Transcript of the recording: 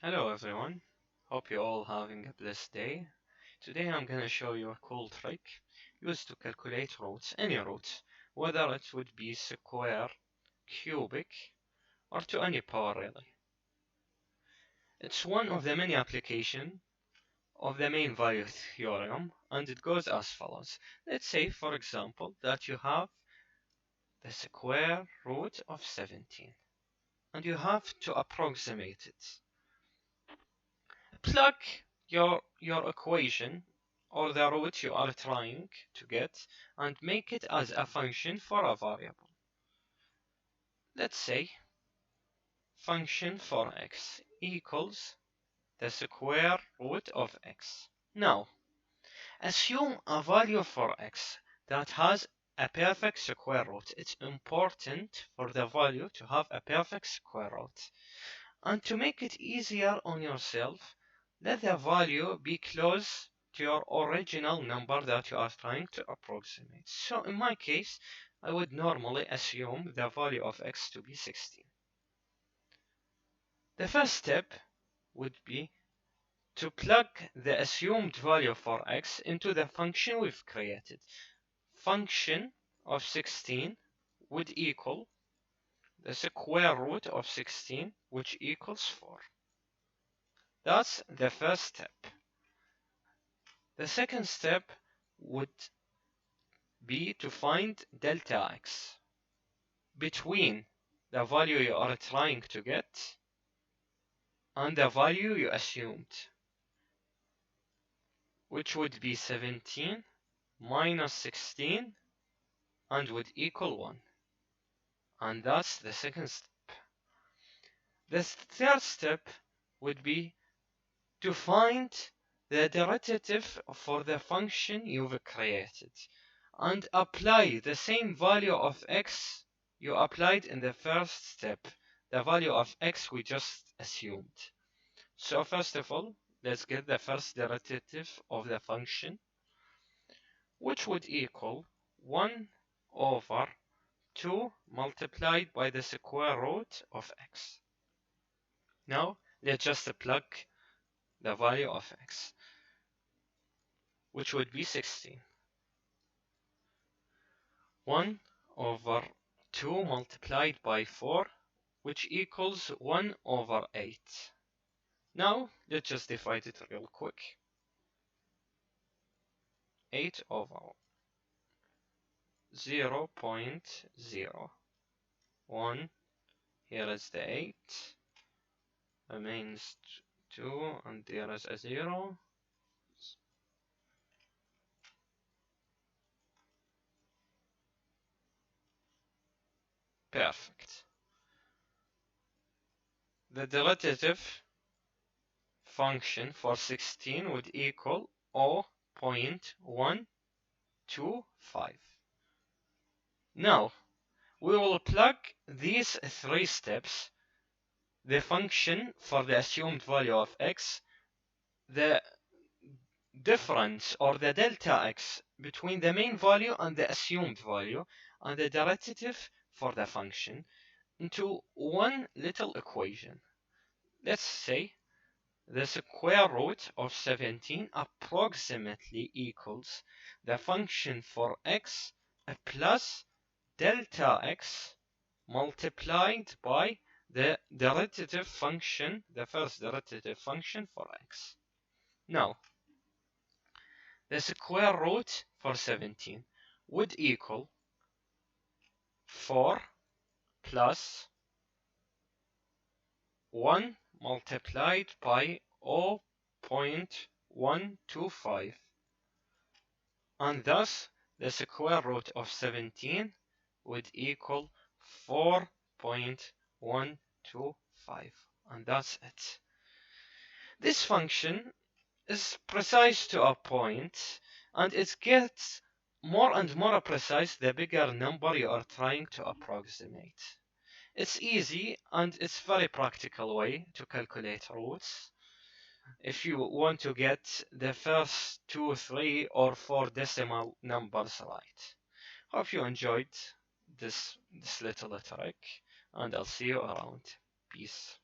Hello everyone, hope you're all having a blessed day. Today I'm gonna show you a cool trick used to calculate roots, any roots, whether it would be square, cubic, or to any power really. It's one of the many applications of the main value theorem, and it goes as follows. Let's say, for example, that you have the square root of 17, and you have to approximate it. Plug your equation or the root you are trying to get and make it as a function for a variable. Let's say function for x equals the square root of x. Now, assume a value for x that has a perfect square root. It's important for the value to have a perfect square root. And to make it easier on yourself, let the value be close to your original number that you are trying to approximate. So in my case, I would normally assume the value of x to be 16. The first step would be to plug the assumed value for x into the function we've created. Function of 16 would equal the square root of 16, which equals 4. That's the first step. The second step would be to find delta x between the value you are trying to get and the value you assumed, which would be 17 minus 16 and would equal 1. And that's the second step. The third step would be to find the derivative for the function you've created and apply the same value of x you applied in the first step, the value of x we just assumed. So first of all, let's get the first derivative of the function, which would equal 1 over 2 multiplied by the square root of x. Now, let's just plug the value of x, which would be 16. 1 over 2 multiplied by 4, which equals 1 over 8. Now, let's just divide it real quick. 8 over 0.01. Here is the 8. Remains 2, and there is a 0. Perfect. The derivative function for 16 would equal 0.125. Now, we will plug these three steps, the function for the assumed value of x, the difference or the delta x between the main value and the assumed value, and the derivative for the function, into one little equation. Let's say the square root of 17 approximately equals the function for x plus delta x multiplied by the derivative function, the first derivative function for x. Now, the square root for 17 would equal 4 plus 1 multiplied by 0.125, and thus the square root of 17 would equal 4.125, and that's it. This function is precise to a point, and it gets more and more precise the bigger number you are trying to approximate. It's easy and it's very practical way to calculate roots if you want to get the first 2, 3, or 4 decimal numbers right. Hope you enjoyed this little trick, and I'll see you around. Peace.